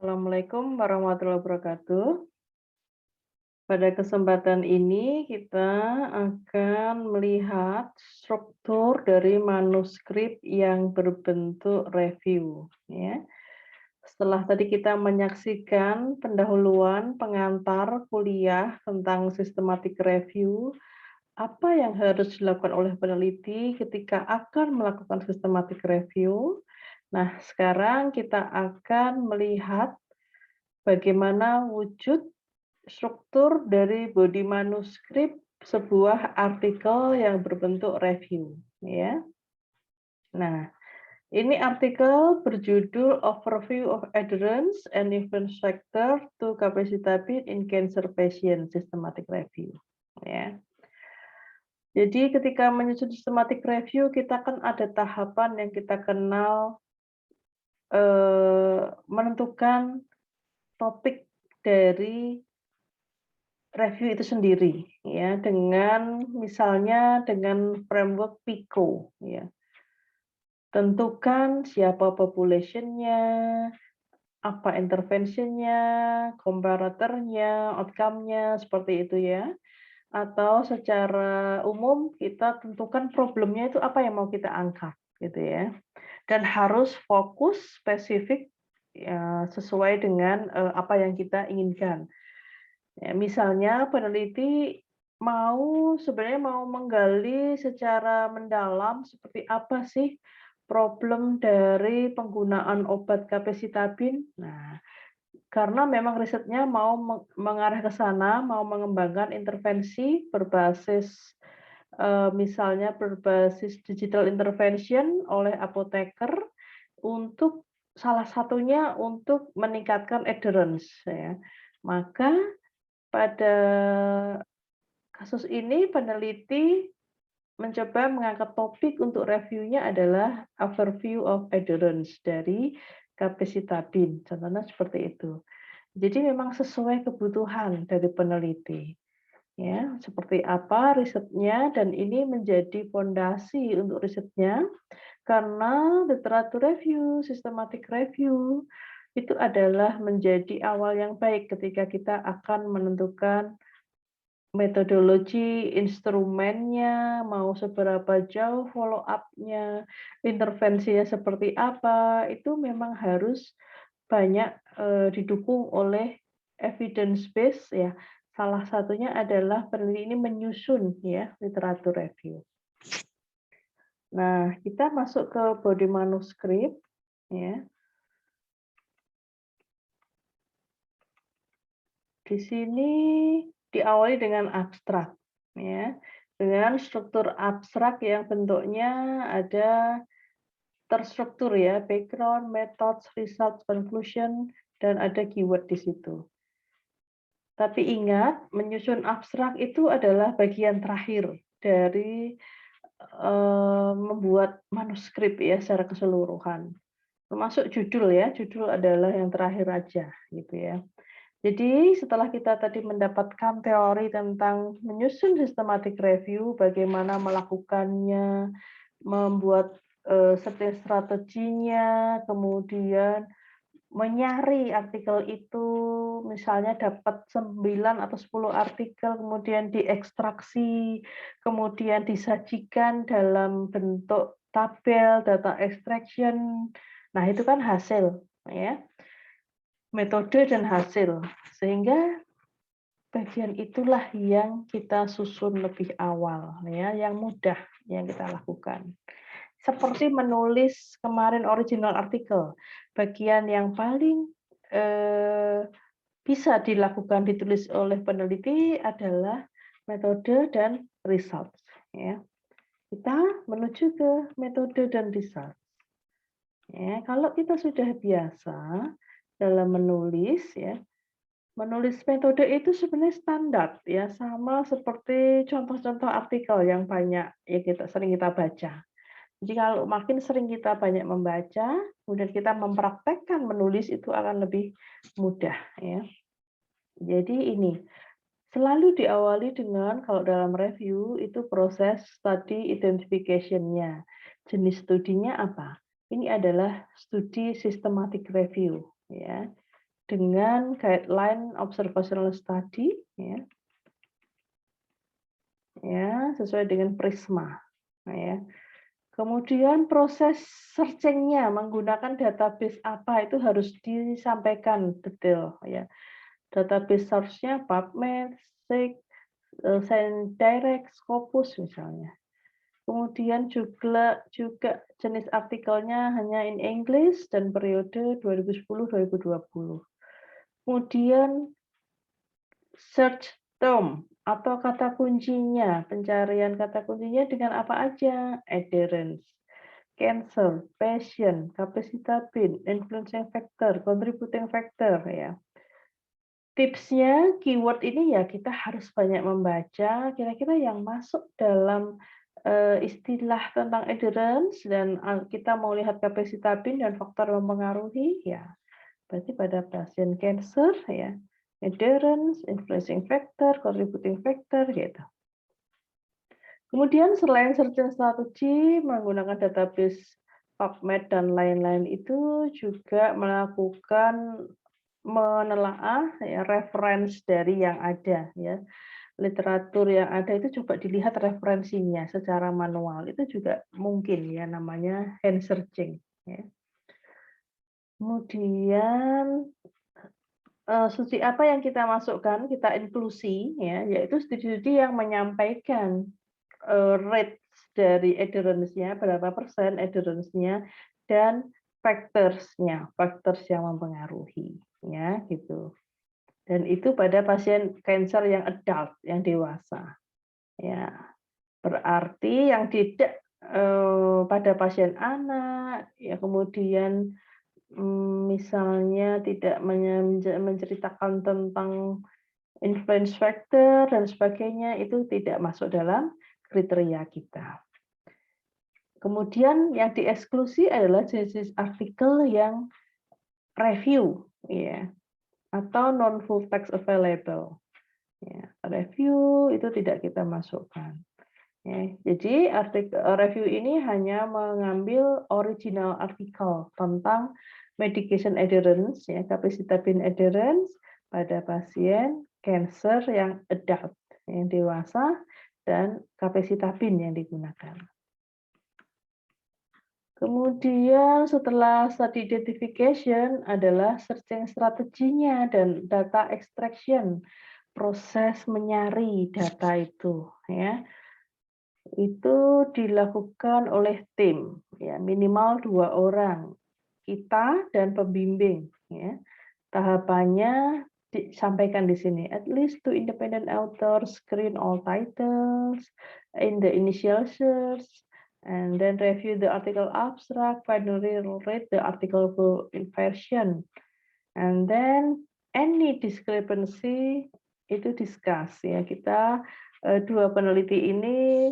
Assalamualaikum warahmatullahi wabarakatuh. Pada kesempatan ini kita akan melihat struktur dari manuskrip yang berbentuk review, ya. Setelah tadi kita menyaksikan pendahuluan pengantar kuliah tentang systematic review, apa yang harus dilakukan oleh peneliti ketika akan melakukan systematic review. Nah, sekarang kita akan melihat bagaimana wujud struktur dari body manuskrip sebuah artikel yang berbentuk review, ya. Nah, ini artikel berjudul Overview of Adherence and Influence Factor to Capecitabine in Cancer Patient Systematic Review, ya. Jadi ketika menyusun systematic review, kita kan ada tahapan yang kita kenal menentukan topik dari review itu sendiri, ya, dengan misalnya dengan framework PICO, ya. Tentukan siapa population-nya, apa intervention-nya, comparator-nya, outcome-nya, seperti itu ya. Atau secara umum kita tentukan problemnya itu apa yang mau kita angkat, gitu ya. Dan harus fokus spesifik, ya, sesuai dengan apa yang kita inginkan. Ya, misalnya peneliti sebenarnya mau menggali secara mendalam seperti apa sih problem dari penggunaan obat kapesitabin. Nah, karena memang risetnya mau mengarah ke sana, mau mengembangkan intervensi berbasis misalnya berbasis digital intervention oleh apoteker untuk salah satunya untuk meningkatkan adherence, ya. Maka pada kasus ini peneliti mencoba mengangkat topik untuk reviewnya adalah overview of adherence dari kapesitabin, contohnya seperti itu. Jadi memang sesuai kebutuhan dari peneliti, ya, seperti apa risetnya dan ini menjadi fondasi untuk risetnya karena literatur review, systematic review itu adalah menjadi awal yang baik ketika kita akan menentukan metodologi, instrumennya, mau seberapa jauh follow up-nya, intervensinya seperti apa, itu memang harus banyak, didukung oleh evidence base ya. Salah satunya adalah peneliti ini menyusun ya literatur review. Nah, kita masuk ke body manuskrip ya. Di sini diawali dengan abstrak ya. Dengan struktur abstrak yang bentuknya ada terstruktur ya, background, methods, results, conclusion, dan ada keyword di situ. Tapi ingat, menyusun abstrak itu adalah bagian terakhir dari membuat manuskrip ya secara keseluruhan. Termasuk judul ya, judul adalah yang terakhir aja gitu ya. Jadi setelah kita tadi mendapatkan teori tentang menyusun systematic review, bagaimana melakukannya, membuat setiap strateginya, kemudian menyaring artikel itu, misalnya dapat 9 atau 10 artikel, kemudian diekstraksi, kemudian disajikan dalam bentuk tabel, data extraction. Nah, itu kan hasil, ya. Metode dan hasil. Sehingga bagian itulah yang kita susun lebih awal, ya, yang mudah yang kita lakukan. Seperti menulis kemarin original artikel, bagian yang paling bisa dilakukan ditulis oleh peneliti adalah metode dan results. Ya. Kita menuju ke metode dan result. Ya, kalau kita sudah biasa dalam menulis, ya, menulis metode itu sebenarnya standar, ya, sama seperti contoh-contoh artikel yang banyak ya sering kita baca. Jadi kalau makin sering kita banyak membaca, kemudian kita mempraktekkan menulis itu akan lebih mudah ya. Jadi ini selalu diawali dengan kalau dalam review itu proses study identification-nya. Jenis studinya apa? Ini adalah studi systematic review ya. dengan guideline observational study, ya, sesuai dengan Prisma. Nah, ya. Kemudian proses searching-nya menggunakan database apa itu harus disampaikan detail, ya. Database source-nya PubMed, SIG, ScienDirect, Scopus misalnya. Kemudian juga jenis artikelnya hanya in English dan periode 2010-2020. Kemudian search term atau kata kuncinya, pencarian kata kuncinya dengan apa aja? Adherence, cancer, patient, capecitabine, influencing factor, contributing factor, ya. Tipsnya, keyword ini ya kita harus banyak membaca kira-kira yang masuk dalam istilah tentang adherence dan kita mau lihat capecitabine dan faktor mempengaruhi, ya berarti pada pasien cancer, ya adherence, influencing factor, contributing factor, gitu. Kemudian selain searching strategi menggunakan database PubMed dan lain-lain itu juga melakukan menelaah ya referensi dari yang ada, ya literatur yang ada itu coba dilihat referensinya secara manual itu juga mungkin ya namanya hand searching, ya. Kemudian studi apa yang kita masukkan, kita inklusi, ya, yaitu studi-studi yang menyampaikan rate dari adherence-nya, berapa persen adherence-nya, dan factors-nya, factors yang mempengaruhi, ya, gitu. Dan itu pada pasien kanker yang adult, yang dewasa. Ya, berarti yang tidak pada pasien anak, ya kemudian misalnya tidak menceritakan tentang influence factor dan sebagainya, itu tidak masuk dalam kriteria kita. Kemudian yang dieksklusi adalah jenis artikel yang review, ya, atau non full text available. Ya, review itu tidak kita masukkan. Ya, jadi artikel review ini hanya mengambil original artikel tentang medication adherence, ya, capecitabine adherence pada pasien cancer yang adult, yang dewasa, dan capecitabine yang digunakan. Kemudian setelah study identification adalah searching strateginya dan data extraction, proses menyari data itu, ya. Itu dilakukan oleh tim, ya minimal 2 orang, kita dan pembimbing, ya. Tahapannya disampaikan di sini. At least 2 independent authors screen all titles in the initial search, and then review the article abstract, finally read the article full version, and then any discrepancy itu discuss, ya. Kita dua peneliti ini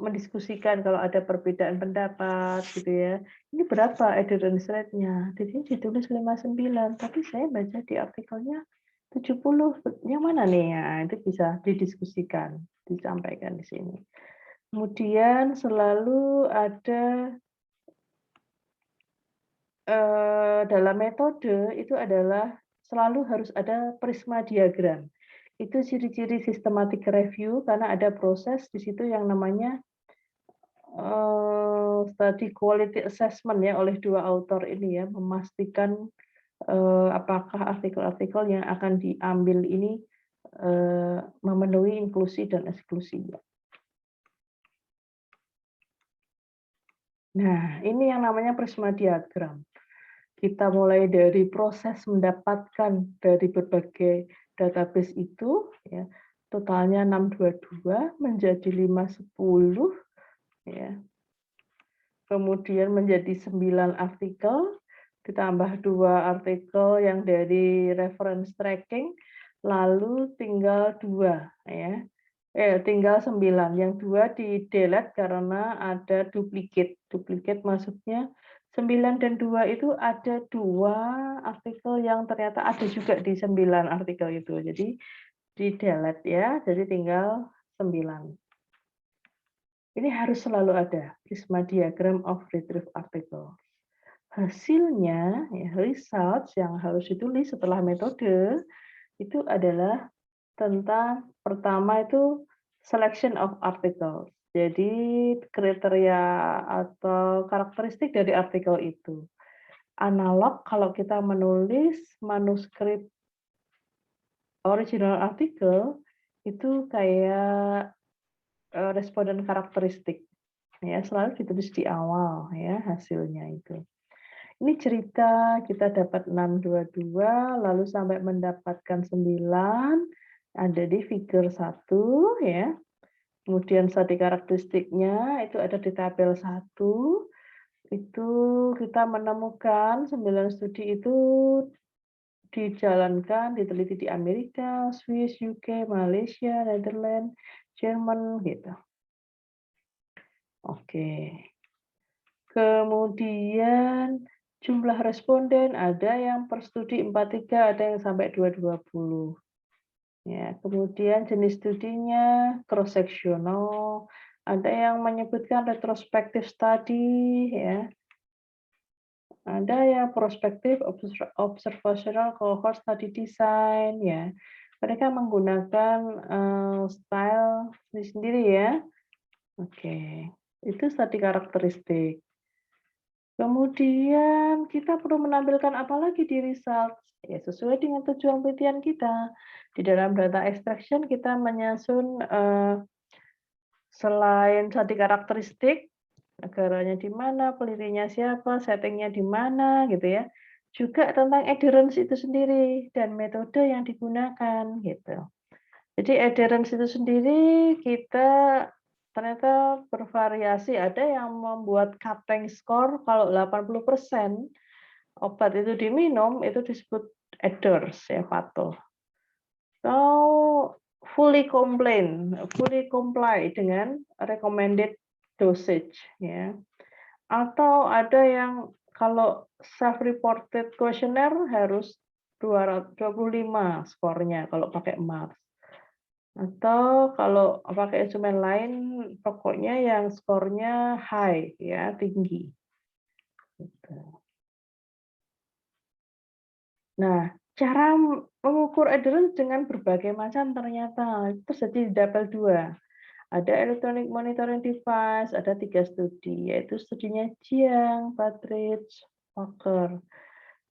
mendiskusikan kalau ada perbedaan pendapat gitu ya. Ini berapa adherence rate-nya? Di sini ditulis 59, tapi saya baca di artikelnya 70. Yang mana nih? Ya, itu bisa didiskusikan, disampaikan di sini. Kemudian selalu ada dalam metode itu adalah selalu harus ada prisma diagram. Itu ciri-ciri systematic review karena ada proses di situ yang namanya study quality assessment ya oleh dua author ini ya, memastikan apakah artikel-artikel yang akan diambil ini memenuhi inklusi dan eksklusi. Nah, ini yang namanya prisma diagram. Kita mulai dari proses mendapatkan dari berbagai database itu, ya, totalnya 622 menjadi 510, ya. Kemudian menjadi 9 artikel, ditambah 2 artikel yang dari reference tracking, lalu tinggal 2, ya. Tinggal 9, yang 2 di-delete karena ada duplikat. Duplikat maksudnya 9 dan 2 itu ada 2 artikel yang ternyata ada juga di 9 artikel itu. Jadi di-delete ya, jadi tinggal 9. Ini harus selalu ada, prisma diagram of retrieved article. Hasilnya, ya, results yang harus ditulis setelah metode, itu adalah tentang pertama itu selection of articles. Jadi kriteria atau karakteristik dari artikel itu. Analog kalau kita menulis manuskrip original artikel, itu kayak, responden karakteristik, ya, selalu ditulis di awal ya hasilnya itu. Ini cerita kita dapat 622 lalu sampai mendapatkan 9, ada di figur 1 ya. Kemudian studi karakteristiknya itu ada di tabel 1, itu kita menemukan 9 studi itu dijalankan, diteliti di Amerika, Swiss, UK, Malaysia, Netherlands, Jerman gitu. Oke. Kemudian jumlah responden ada yang per studi 43, ada yang sampai 220. Ya, kemudian jenis studinya cross sectional, ada yang menyebutkan retrospective study ya. Ada yang prospektif observational cohort study design ya. Mereka menggunakan style sendiri ya. Oke, itu studi karakteristik. Kemudian kita perlu menampilkan apa lagi di result? Ya, sesuai dengan tujuan penelitian kita. Di dalam data extraction kita menyusun selain studi karakteristik, negaranya di mana, pelitinya siapa, settingnya di mana, gitu ya. Juga tentang adherence itu sendiri dan metode yang digunakan, gitu. Jadi adherence itu sendiri kita ternyata bervariasi, ada yang membuat cupping score kalau 80% obat itu diminum, itu disebut adherence ya, patuh. Atau fully comply dengan recommended dosage ya. Atau ada yang kalau self-reported questionnaire harus 225 skornya kalau pakai Mars. Atau kalau pakai instrumen lain, pokoknya yang skornya high ya, tinggi. Gitu. Nah, cara mengukur adherence dengan berbagai macam ternyata terjadi di tabel 2. Ada electronic monitoring device, ada 3 studi, yaitu studinya Jiang, Partridge, Walker.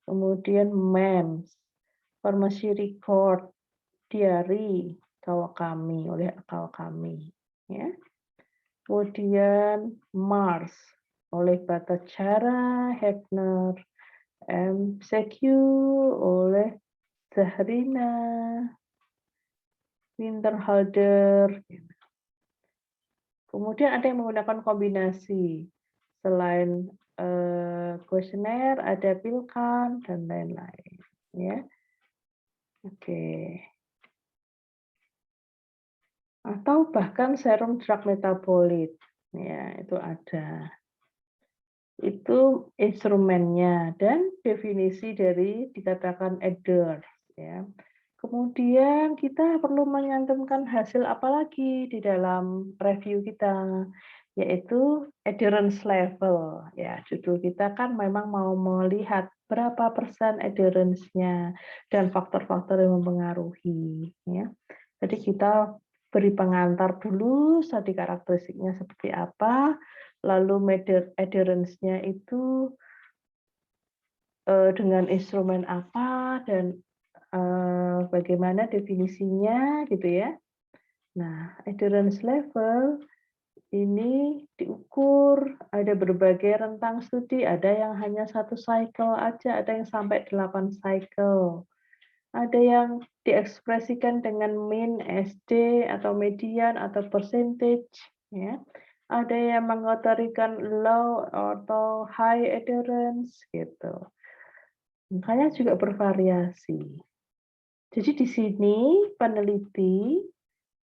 Kemudian MEMS, Pharmacy Record, Diary, Kawakami, oleh Kawakami. Ya. Kemudian Mars, oleh Bhattacharya, Hebner, MCQ, oleh Zahrina, Winterhalter. Kemudian ada yang menggunakan kombinasi. Selain kuesioner, ada PILCAN, dan lain-lain. Ya. Oke. Atau bahkan serum drug metabolit. Ya, itu ada. Itu instrumennya dan definisi dari dikatakan adherence. Ya. Kemudian kita perlu menyantumkan hasil apa lagi di dalam review kita, yaitu adherence level. Ya, judul kita kan memang mau melihat berapa persen adherence-nya dan faktor-faktor yang mempengaruhi. Ya. Jadi kita beri pengantar dulu, studi karakteristiknya seperti apa, lalu adherence-nya itu dengan instrumen apa dan bagaimana definisinya gitu ya. Nah, adherence level ini diukur, ada berbagai rentang studi, ada yang hanya 1 cycle aja, ada yang sampai 8 cycle. Ada yang diekspresikan dengan mean, SD, atau median, atau percentage. Ya. Ada yang mengotorikan low atau high adherence gitu. Makanya juga bervariasi. Jadi di sini peneliti,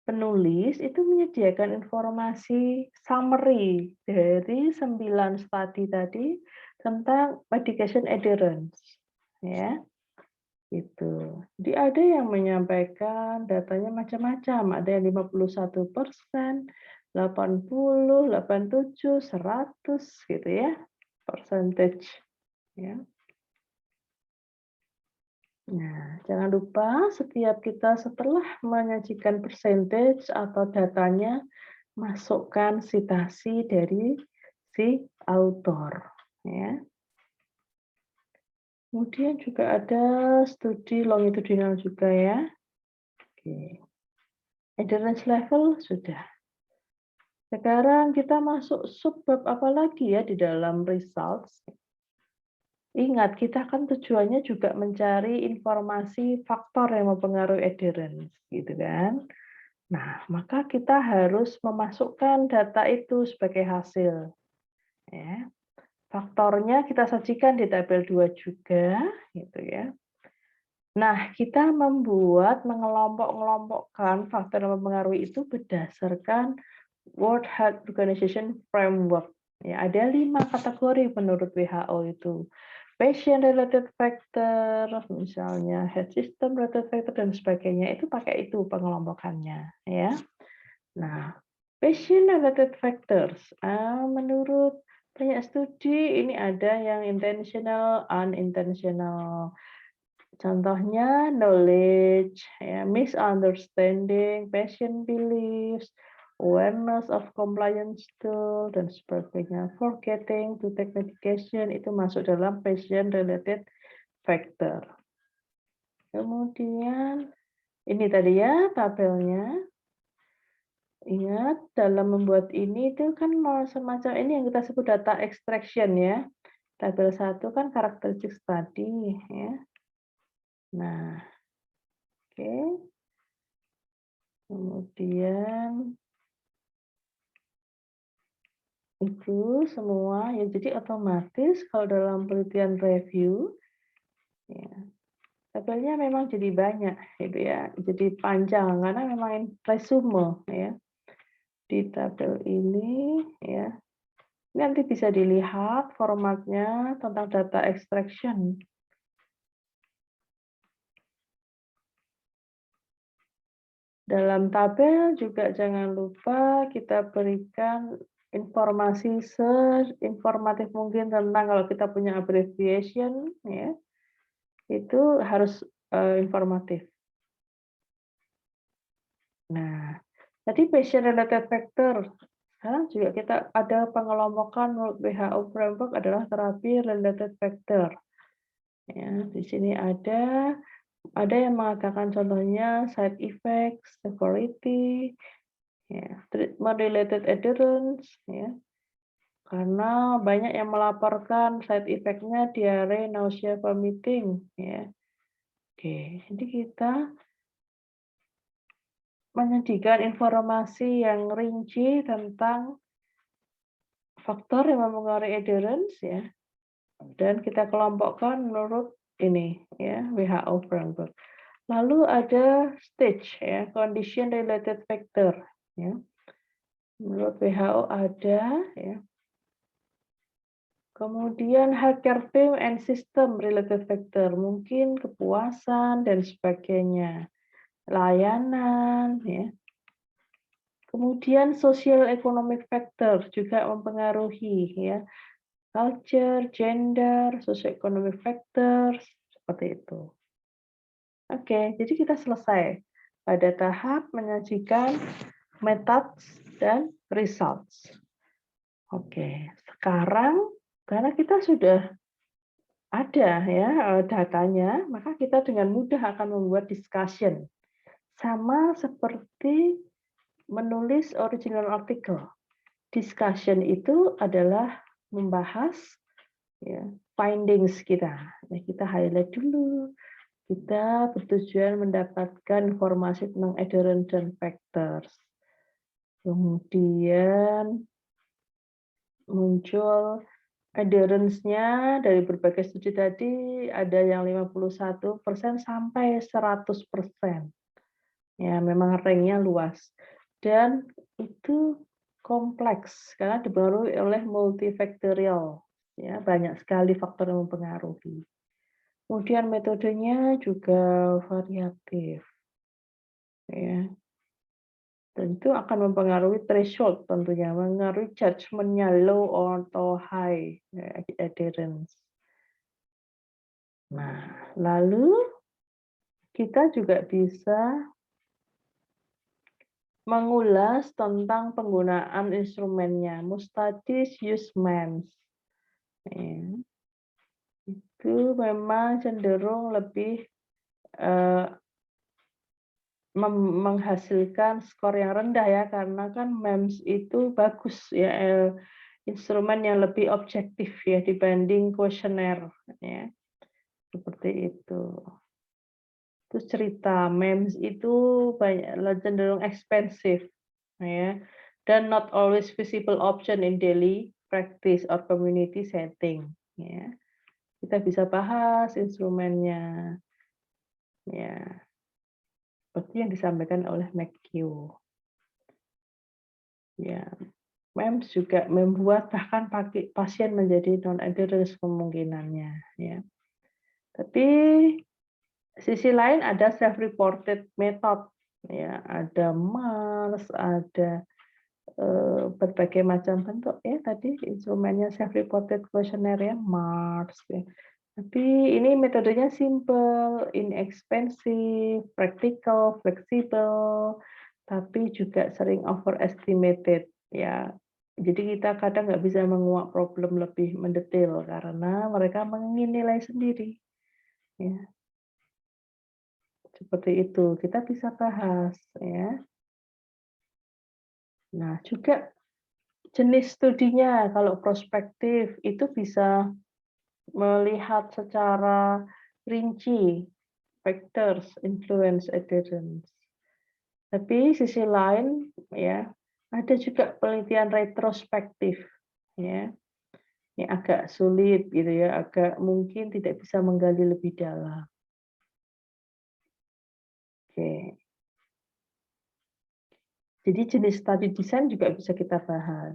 penulis itu menyediakan informasi summary dari 9 studi tadi tentang medication adherence. Ya, gitu. Jadi ada yang menyampaikan datanya macam-macam, ada yang 51%, 80, 87, 100 gitu ya, percentage. ya. Nah, jangan lupa setiap kita setelah menyajikan percentage atau datanya, masukkan sitasi dari si author, ya. Kemudian juga ada studi longitudinal juga ya. Oke. Adherence level sudah. Sekarang kita masuk subbab apa lagi ya di dalam results. Ingat, kita kan tujuannya juga mencari informasi faktor yang mempengaruhi adherence, gitu kan. Nah, maka kita harus memasukkan data itu sebagai hasil. Ya. Faktornya kita sajikan di tabel 2 juga, gitu ya. Nah, kita mengelompok-ngelompokkan faktor yang mempengaruhi itu berdasarkan World Health Organization Framework. Ya, ada 5 kategori menurut WHO itu. Patient related factor, misalnya health system related factor dan sebagainya, itu pakai itu pengelompokannya, ya. Nah, patient related factors, menurut banyak studi ini ada yang intentional, unintentional. Contohnya knowledge, ya, misunderstanding, patient beliefs, awareness of compliance tool, dan sebagainya. Forgetting to take medication itu masuk dalam patient related factor. Kemudian ini tadi ya tabelnya. Ingat dalam membuat ini itu kan semacam ini yang kita sebut data extraction ya. Tabel 1 kan karakteristik tadi ya. Nah, oke. Kemudian itu semua ya, jadi otomatis kalau dalam penelitian review ya, tabelnya memang jadi banyak gitu ya, jadi panjang karena memang resume ya di tabel ini ya. Ini nanti bisa dilihat formatnya tentang data extraction. Dalam tabel juga jangan lupa kita berikan informasi seinformatif mungkin tentang kalau kita punya abbreviation ya, itu harus informatif. Nah, tadi patient related factor. Sekarang juga kita ada pengelompokan menurut WHO framework adalah terapi related factor. Ya, di sini ada yang mengatakan contohnya side effects, severity, ya, treatment related adherence, ya. Karena banyak yang melaporkan side effect-nya diare, nausea, vomiting, ya. Oke, jadi kita menyajikan informasi yang rinci tentang faktor yang mempengaruhi adherence, ya. Dan kita kelompokkan menurut ini, ya, WHO framework. Lalu ada stage, ya, condition related factor, ya. Menurut WHO ada, ya. Kemudian healthcare team and system related factor, mungkin kepuasan dan sebagainya, layanan, ya. Kemudian social economic factor juga mempengaruhi, ya, culture, gender, socio-economic factors, seperti itu. Oke, jadi kita selesai pada tahap menyajikan methods dan results. Oke, sekarang karena kita sudah ada ya datanya, maka kita dengan mudah akan membuat discussion. Sama seperti menulis original article. Discussion itu adalah membahas ya, findings kita. Ya, kita highlight dulu. Kita bertujuan mendapatkan informasi tentang adherence dan factors. Kemudian muncul adherence-nya dari berbagai studi tadi ada yang 51% sampai 100%. Ya, memang range-nya luas. Dan itu kompleks karena dipengaruhi oleh multifaktorial. Ya, banyak sekali faktor yang mempengaruhi. Kemudian metodenya juga variatif. Ya. Dan itu akan mempengaruhi threshold tentunya, mempengaruhi judgement-nya low atau high adherence. Nah, lalu kita juga bisa mengulas tentang penggunaan instrumennya, Mustaches use MEMS. Ya, itu memang cenderung lebih eh, menghasilkan skor yang rendah ya, karena kan MEMS itu bagus ya, instrumen yang lebih objektif ya dibanding kuesioner ya, seperti itu. Terus cerita MEMS itu cenderung expensive ya, dan not always visible option in daily practice or community setting ya. Kita bisa bahas instrumennya ya, seperti yang disampaikan oleh McHugh. Ya, MEMS juga membuat bahkan pasien menjadi non-adherence kemungkinannya ya. Tapi sisi lain ada self-reported method ya, ada MARS, ada berbagai macam bentuk ya tadi instrumennya self-reported questionnaire ya, MARS ya. Tapi ini metodenya simple, inexpensive, practical, fleksibel, tapi juga sering overestimated ya. Jadi kita kadang nggak bisa menguak problem lebih mendetail karena mereka menilai sendiri. Ya, seperti itu. Kita bisa bahas ya. Nah, juga jenis studinya kalau prospektif itu bisa melihat secara rinci factors influence adherence. Tapi sisi lain ya, ada juga penelitian retrospektif ya. Ini agak sulit gitu ya, agak mungkin tidak bisa menggali lebih dalam. Oke. Jadi jenis study design juga bisa kita bahas.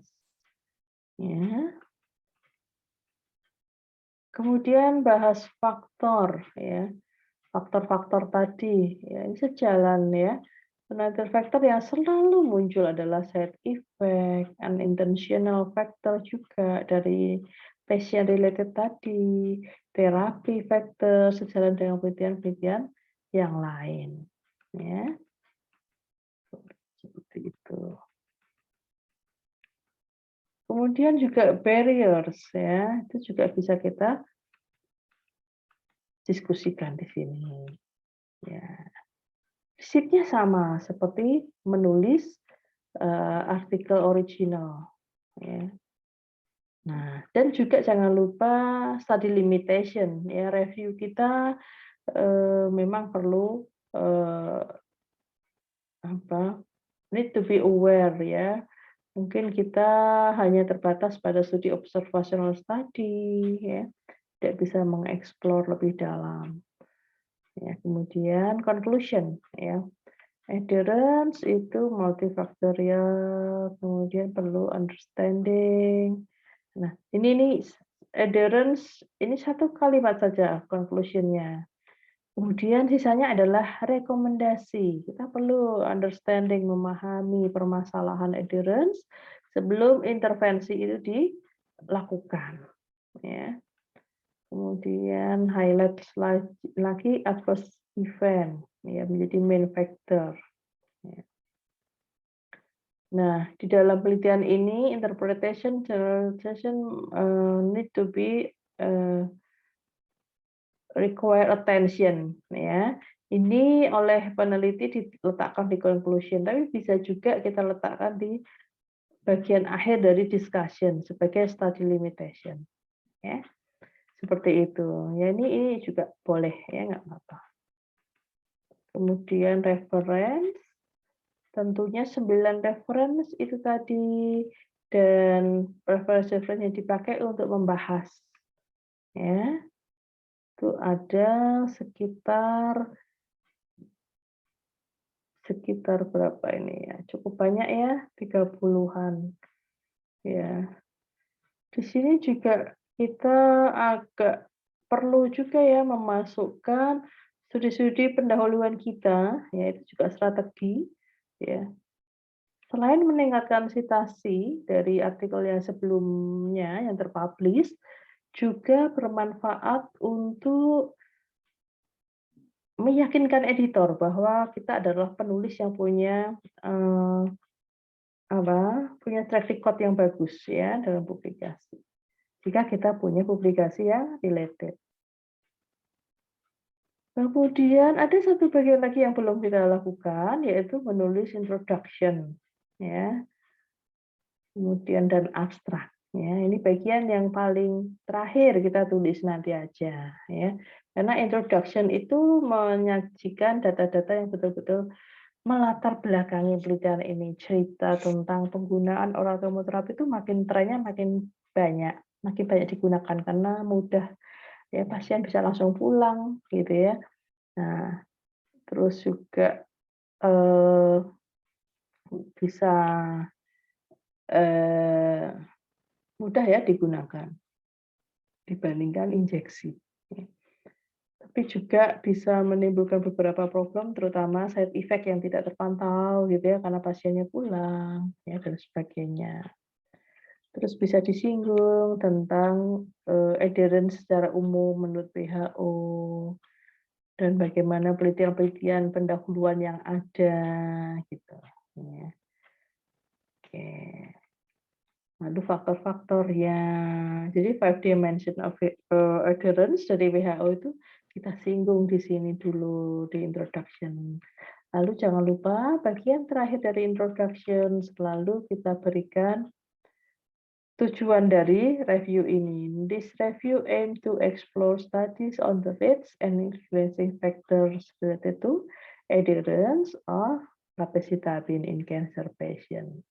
Ya. Kemudian bahas faktor ya. Faktor-faktor tadi ya, ini sejalan ya. Penentu faktor yang selalu muncul adalah side effect, unintentional factor juga dari patient related tadi, terapi factor sejalan dengan penelitian-penelitian yang lain. Ya, seperti itu. Kemudian juga barriers ya, itu juga bisa kita diskusikan di sini. Ya. Prinsipnya sama seperti menulis artikel original. Ya. Nah, dan juga jangan lupa study limitation. Ya, review kita memang perlu apa? Need to be aware ya. Mungkin kita hanya terbatas pada studi observational study, ya, tidak bisa mengeksplor lebih dalam. Ya, kemudian conclusion, ya. Adherence itu multifaktorial, kemudian perlu understanding. Nah, ini nih adherence ini satu kalimat saja conclusion-nya. Kemudian sisanya adalah rekomendasi. Kita perlu understanding, memahami permasalahan adherence sebelum intervensi itu dilakukan. Ya. Kemudian highlight lagi adverse event, ya, menjadi main factor. Ya. Nah, di dalam penelitian ini interpretation generalization need to be require attention ya. Ini oleh peneliti diletakkan di conclusion, tapi bisa juga kita letakkan di bagian akhir dari discussion sebagai study limitation ya. Seperti itu. Ya ini juga boleh ya, nggak apa-apa. Kemudian reference, tentunya 9 reference itu tadi, dan reference yang dipakai untuk membahas ya. Itu ada sekitar berapa ini ya, cukup banyak ya, 30-an. Ya. Di sini juga kita agak perlu juga ya memasukkan studi-studi pendahuluan kita, ya itu juga strategi, ya. Selain meningkatkan sitasi dari artikel yang sebelumnya yang terpublish, juga bermanfaat untuk meyakinkan editor bahwa kita adalah penulis yang punya, punya track record yang bagus ya dalam publikasi. Jika kita punya publikasi yang related. Kemudian ada satu bagian lagi yang belum kita lakukan, yaitu menulis introduction, ya. Kemudian dan abstrak, ya. Ini bagian yang paling terakhir kita tulis nanti aja, ya. Karena introduction itu menyajikan data-data yang betul-betul melatar belakangi penelitian ini. Cerita tentang penggunaan oral kemoterapi itu trennya makin banyak digunakan karena mudah, ya, pasien bisa langsung pulang, gitu ya. Nah, terus juga, eee, bisa, eee, mudah ya digunakan dibandingkan injeksi. Tapi juga bisa menimbulkan beberapa problem, terutama side effect yang tidak terpantau gitu ya, karena pasiennya pulang, ya dan sebagainya. Terus bisa disinggung tentang, adherence secara umum menurut WHO, dan bagaimana penelitian-penelitian pendahuluan yang ada, gitu, ya. Oke. Lalu faktor-faktornya. Jadi 5 dimension of adherence dari WHO itu kita singgung di sini dulu di introduction. Lalu jangan lupa bagian terakhir dari introduction selalu kita berikan tujuan dari review ini. This review aim to explore studies on the risks and influencing factors related to adherence of capecitabine in cancer patient.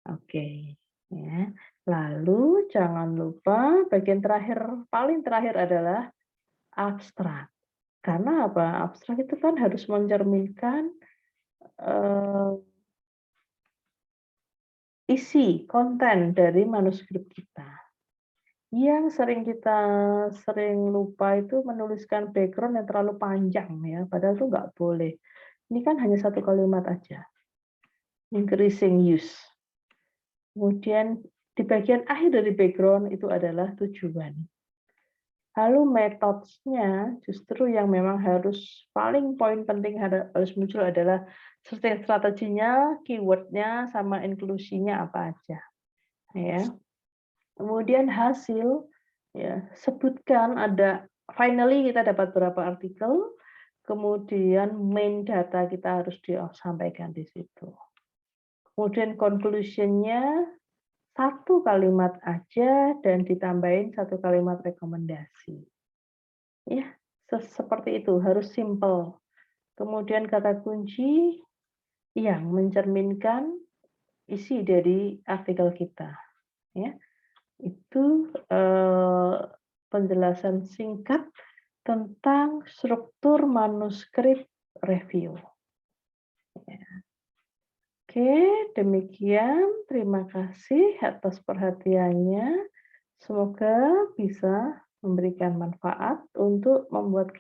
Oke, ya. Lalu jangan lupa bagian terakhir, paling terakhir adalah abstrak. Karena apa? Abstrak itu kan harus mencerminkan, eee, isi, konten dari manuskrip kita. Yang sering lupa itu menuliskan background yang terlalu panjang ya, padahal itu nggak boleh. Ini kan hanya satu kalimat aja, increasing use. Kemudian di bagian akhir dari background itu adalah tujuan. Lalu metodenya justru yang memang harus paling poin penting harus muncul adalah strateginya, keyword-nya, sama inklusinya apa aja, ya. Kemudian hasil, ya, sebutkan finally kita dapat berapa artikel, kemudian main data kita harus disampaikan di situ. Kemudian conclusion-nya satu kalimat aja dan ditambahin satu kalimat rekomendasi. Ya, seperti itu, harus simple. Kemudian kata kunci yang mencerminkan isi dari artikel kita, ya. Itu, penjelasan singkat tentang struktur manuskrip review. Ya. Oke, demikian. Terima kasih atas perhatiannya. Semoga bisa memberikan manfaat untuk membuat